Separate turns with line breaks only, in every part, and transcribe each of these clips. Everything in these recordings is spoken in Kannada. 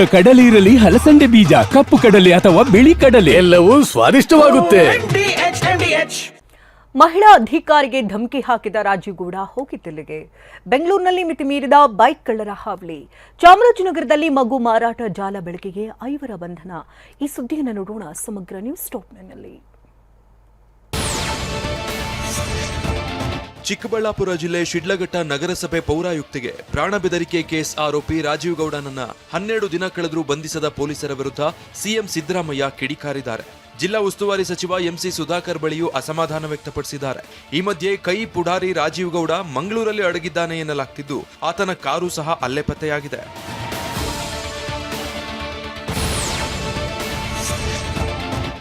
ಈಗ ಕಡಲೆ ಇರಲಿ, ಹಲಸಂಡೆ ಬೀಜ, ಕಪ್ಪು ಕಡಲೆ ಅಥವಾ ಬಿಳಿ ಕಡಲೆ,
ಎಲ್ಲವೂ ಸ್ವಾದಿಷ್ಟವಾಗುತ್ತೆ.
ಮಹಿಳಾ ಅಧಿಕಾರಿಗೆ ಧಮಕಿ ಹಾಕಿದ ರಾಜೀವ್ ಗೌಡ ಹೋಗಿದ್ದೆಲ್ಲಿಗೆ? ಬೆಂಗಳೂರಿನಲ್ಲಿ ಮಿತಿ ಮೀರಿದ ಬೈಕ್ ಕಳ್ಳರ ಹಾವಳಿ. ಚಾಮರಾಜನಗರದಲ್ಲಿ ಮಗು ಮಾರಾಟ ಜಾಲ ಬೆಳಕಿಗೆ, 5 ಬಂಧನ. ಈ ಸುದ್ದಿಯನ್ನು ನೋಡೋಣ ಸಮಗ್ರ ನ್ಯೂಸ್ ಟಾಪ್ನಲ್ಲಿ.
ಚಿಕ್ಕಬಳ್ಳಾಪುರ ಜಿಲ್ಲೆ ಶಿಡ್ಲಘಟ್ಟ ನಗರಸಭೆ ಪೌರಾಯುಕ್ತಿಗೆ ಪ್ರಾಣ ಬೆದರಿಕೆ ಕೇಸ್ ಆರೋಪಿ ರಾಜೀವ್ ಗೌಡನನ್ನ 12 ದಿನ ಕಳೆದರೂ ಬಂಧಿಸದ ಪೊಲೀಸರ ವಿರುದ್ಧ ಸಿಎಂ ಸಿದ್ದರಾಮಯ್ಯ ಕಿಡಿಕಾರಿದ್ದಾರೆ. ಜಿಲ್ಲಾ ಉಸ್ತುವಾರಿ ಸಚಿವ ಎಂಸಿ ಸುಧಾಕರ್ ಬಳಿಯೂ ಅಸಮಾಧಾನ ವ್ಯಕ್ತಪಡಿಸಿದ್ದಾರೆ. ಈ ಮಧ್ಯೆ ಕೈ ಪುಢಾರಿ ರಾಜೀವ್ ಗೌಡ ಮಂಗಳೂರಲ್ಲಿ ಅಡಗಿದ್ದಾನೆ ಎನ್ನಲಾಗ್ತಿದ್ದು, ಆತನ ಕಾರು ಸಹ ಅಲ್ಲೇ ಪತ್ತೆಯಾಗಿದೆ.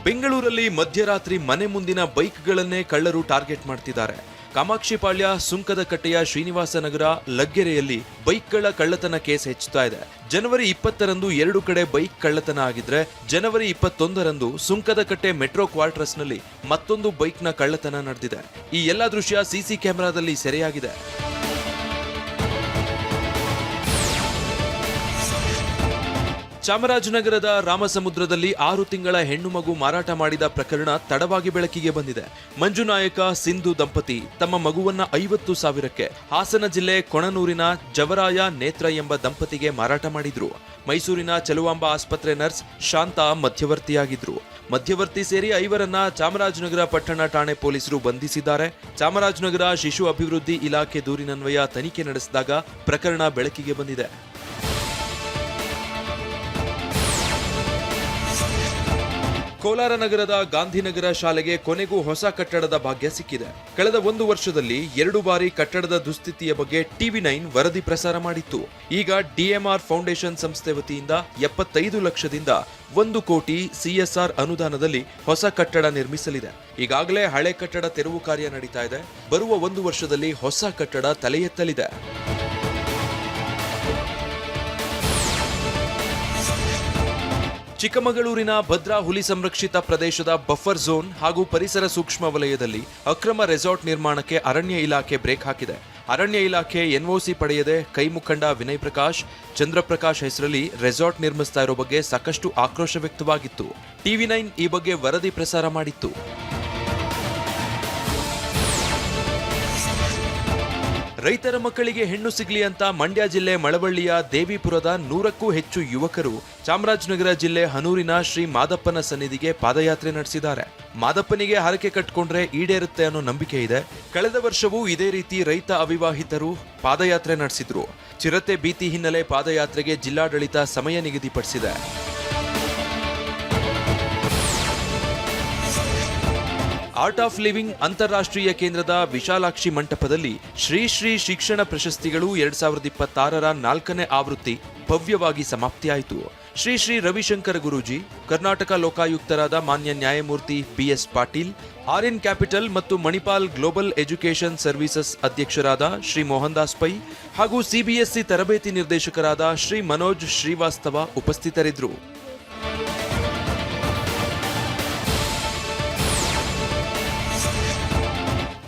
ಬೆಂಗಳೂರಲ್ಲಿ ಮಧ್ಯರಾತ್ರಿ ಮನೆ ಮುಂದಿನ ಬೈಕ್ಗಳನ್ನೇ ಕಳ್ಳರು ಟಾರ್ಗೆಟ್ ಮಾಡ್ತಿದ್ದಾರೆ. ಕಾಮಾಕ್ಷಿಪಾಳ್ಯ, ಸುಂಕದಕಟ್ಟೆಯ ಶ್ರೀನಿವಾಸ ನಗರ, ಲಗ್ಗೆರೆಯಲ್ಲಿ ಬೈಕ್ಗಳ ಕಳ್ಳತನ ಕೇಸ್ ಹೆಚ್ಚುತ್ತಾ ಇದೆ. ಜನವರಿ 20ರಂದು 2 ಕಡೆ ಬೈಕ್ ಕಳ್ಳತನ ಆಗಿದ್ರೆ, ಜನವರಿ 21ರಂದು ಸುಂಕದಕಟ್ಟೆ ಮೆಟ್ರೋ ಕ್ವಾರ್ಟರ್ಸ್ನಲ್ಲಿ ಮತ್ತೊಂದು ಬೈಕ್ನ ಕಳ್ಳತನ ನಡೆದಿದೆ. ಈ ಎಲ್ಲ ದೃಶ್ಯ ಸಿಸಿ ಕ್ಯಾಮೆರಾದಲ್ಲಿ ಸೆರೆಯಾಗಿದೆ. ಚಾಮರಾಜನಗರದ ರಾಮಸಮುದ್ರದಲ್ಲಿ 6 ತಿಂಗಳ ಹೆಣ್ಣು ಮಗು ಮಾರಾಟ ಮಾಡಿದ ಪ್ರಕರಣ ತಡವಾಗಿ ಬೆಳಕಿಗೆ ಬಂದಿದೆ. ಮಂಜುನಾಯಕ, ಸಿಂಧು ದಂಪತಿ ತಮ್ಮ ಮಗುವನ್ನ 50,000ಕ್ಕೆ ಹಾಸನ ಜಿಲ್ಲೆ ಕೊಣನೂರಿನ ಜವರಾಯ ನೇತ್ರ ಎಂಬ ದಂಪತಿಗೆ ಮಾರಾಟ ಮಾಡಿದ್ರು. ಮೈಸೂರಿನ ಚಲುವಾಂಬ ಆಸ್ಪತ್ರೆ ನರ್ಸ್ ಶಾಂತಾ ಮಧ್ಯವರ್ತಿಯಾಗಿದ್ರು. ಮಧ್ಯವರ್ತಿ ಸೇರಿ 5ರನ್ನ ಚಾಮರಾಜನಗರ ಪಟ್ಟಣ ಠಾಣೆ ಪೊಲೀಸರು ಬಂಧಿಸಿದ್ದಾರೆ. ಚಾಮರಾಜನಗರ ಶಿಶು ಅಭಿವೃದ್ಧಿ ಇಲಾಖೆ ದೂರಿನನ್ವಯ ತನಿಖೆ ನಡೆಸಿದಾಗ ಪ್ರಕರಣ ಬೆಳಕಿಗೆ ಬಂದಿದೆ. ಕೋಲಾರ ನಗರದ ಗಾಂಧಿನಗರ ಶಾಲೆಗೆ ಕೊನೆಗೂ ಹೊಸ ಕಟ್ಟಡದ ಭಾಗ್ಯ ಸಿಕ್ಕಿದೆ. ಕಳೆದ 1 ವರ್ಷದಲ್ಲಿ 2 ಬಾರಿ ಕಟ್ಟಡದ ದುಸ್ಥಿತಿಯ ಬಗ್ಗೆ TV9 ವರದಿ ಪ್ರಸಾರ ಮಾಡಿತ್ತು. ಈಗ DMR ಫೌಂಡೇಶನ್ ಸಂಸ್ಥೆ ವತಿಯಿಂದ 75 ಲಕ್ಷದಿಂದ 1 ಕೋಟಿ CSR ಅನುದಾನದಲ್ಲಿ ಹೊಸ ಕಟ್ಟಡ ನಿರ್ಮಿಸಲಿದೆ. ಈಗಾಗಲೇ ಹಳೆ ಕಟ್ಟಡ ತೆರವು ಕಾರ್ಯ ನಡೀತಾ ಇದೆ. ಬರುವ 1 ವರ್ಷದಲ್ಲಿ ಹೊಸ ಕಟ್ಟಡ ತಲೆ ಎತ್ತಲಿದೆ. ಚಿಕ್ಕಮಗಳೂರಿನ ಭದ್ರಾ ಹುಲಿ ಸಂರಕ್ಷಿತ ಪ್ರದೇಶದ ಬಫರ್ ಝೋನ್ ಹಾಗೂ ಪರಿಸರ ಸೂಕ್ಷ್ಮ ವಲಯದಲ್ಲಿ ಅಕ್ರಮ ರೆಸಾರ್ಟ್ ನಿರ್ಮಾಣಕ್ಕೆ ಅರಣ್ಯ ಇಲಾಖೆ ಬ್ರೇಕ್ ಹಾಕಿದೆ. ಅರಣ್ಯ ಇಲಾಖೆ NOC ಪಡೆಯದೆ ಕೈ ಮುಖಂಡ ವಿನಯ್ ಪ್ರಕಾಶ್, ಚಂದ್ರಪ್ರಕಾಶ್ ಹೆಸರಲ್ಲಿ ರೆಸಾರ್ಟ್ ನಿರ್ಮಿಸ್ತಾ ಇರೋ ಬಗ್ಗೆ ಸಾಕಷ್ಟು ಆಕ್ರೋಶ ವ್ಯಕ್ತವಾಗಿತ್ತು. TV9 ಈ ಬಗ್ಗೆ ವರದಿ ಪ್ರಸಾರ ಮಾಡಿತ್ತು. ರೈತರ ಮಕ್ಕಳಿಗೆ ಹೆಣ್ಣು ಸಿಗಲಿ ಅಂತ ಮಂಡ್ಯ ಜಿಲ್ಲೆ ಮಳವಳ್ಳಿಯ ದೇವಿಪುರದ 100ಕ್ಕೂ ಹೆಚ್ಚು ಯುವಕರು ಚಾಮರಾಜನಗರ ಜಿಲ್ಲೆ ಹನೂರಿನ ಶ್ರೀ ಮಾದಪ್ಪನ ಸನ್ನಿಧಿಗೆ ಪಾದಯಾತ್ರೆ ನಡೆಸಿದ್ದಾರೆ. ಮಾದಪ್ಪನಿಗೆ ಹರಕೆ ಕಟ್ಕೊಂಡ್ರೆ ಈಡೇರುತ್ತೆ ಅನ್ನೋ ನಂಬಿಕೆ ಇದೆ. ಕಳೆದ ವರ್ಷವೂ ಇದೇ ರೀತಿ ರೈತ ಅವಿವಾಹಿತರು ಪಾದಯಾತ್ರೆ ನಡೆಸಿದ್ರು. ಚಿರತೆ ಭೀತಿ ಹಿನ್ನೆಲೆ ಪಾದಯಾತ್ರೆಗೆ ಜಿಲ್ಲಾಡಳಿತ ಸಮಯ ನಿಗದಿಪಡಿಸಿದೆ. ಆರ್ಟ್ ಆಫ್ ಲಿವಿಂಗ್ ಅಂತಾರಾಷ್ಟ್ರೀಯ ಕೇಂದ್ರದ ವಿಶಾಲಾಕ್ಷಿ ಮಂಟಪದಲ್ಲಿ ಶ್ರೀ ಶ್ರೀ ಶಿಕ್ಷಣ ಪ್ರಶಸ್ತಿಗಳು 2026ರ 4ನೇ ಆವೃತ್ತಿ ಭವ್ಯವಾಗಿ ಸಮಾಪ್ತಿಯಾಯಿತು. ಶ್ರೀ ಶ್ರೀ ರವಿಶಂಕರ ಗುರೂಜಿ, ಕರ್ನಾಟಕ ಲೋಕಾಯುಕ್ತರಾದ ಮಾನ್ಯ ನ್ಯಾಯಮೂರ್ತಿ BS ಪಾಟೀಲ್, ಆರ್ಯನ್ ಕ್ಯಾಪಿಟಲ್ ಮತ್ತು ಮಣಿಪಾಲ್ ಗ್ಲೋಬಲ್ ಎಜುಕೇಷನ್ ಸರ್ವಿಸಸ್ ಅಧ್ಯಕ್ಷರಾದ ಶ್ರೀ ಮೋಹನ್ ದಾಸ್ ಪೈ ಹಾಗೂ CBSE ತರಬೇತಿ ನಿರ್ದೇಶಕರಾದ ಶ್ರೀ ಮನೋಜ್ ಶ್ರೀವಾಸ್ತವ ಉಪಸ್ಥಿತರಿದ್ದರು.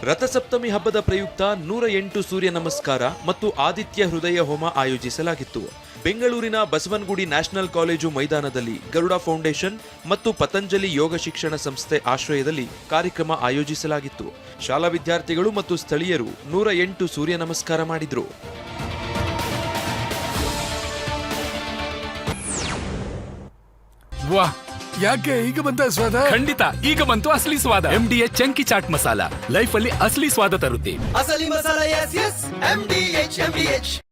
ರಥಸಪ್ತಮಿ ಹಬ್ಬದ ಪ್ರಯುಕ್ತ 108 ಸೂರ್ಯ ನಮಸ್ಕಾರ ಮತ್ತು ಆದಿತ್ಯ ಹೃದಯ ಹೋಮ ಆಯೋಜಿಸಲಾಗಿತ್ತು. ಬೆಂಗಳೂರಿನ ಬಸವನಗುಡಿ ನ್ಯಾಷನಲ್ ಕಾಲೇಜು ಮೈದಾನದಲ್ಲಿ ಗರುಡ ಫೌಂಡೇಶನ್ ಮತ್ತು ಪತಂಜಲಿ ಯೋಗ ಶಿಕ್ಷಣ ಸಂಸ್ಥೆ ಆಶ್ರಯದಲ್ಲಿ ಕಾರ್ಯಕ್ರಮ ಆಯೋಜಿಸಲಾಗಿತ್ತು. ಶಾಲಾ ವಿದ್ಯಾರ್ಥಿಗಳು ಮತ್ತು ಸ್ಥಳೀಯರು 108 ಸೂರ್ಯ ನಮಸ್ಕಾರ ಮಾಡಿದ್ರು.
ವಾಹ್, ಯಾಕೆ ಈಗ ಬಂತ ಸ್ವಾದ?
ಖಂಡಿತ ಈಗ ಬಂತು ಅಸಲಿ ಸ್ವಾದ. MDH chunky chaat masala life ಅಲ್ಲಿ ಅಸಲಿ ಸ್ವಾದ ತರುತ್ತೆ.
ಅಸಲಿ ಮಸಾಲ, MDH.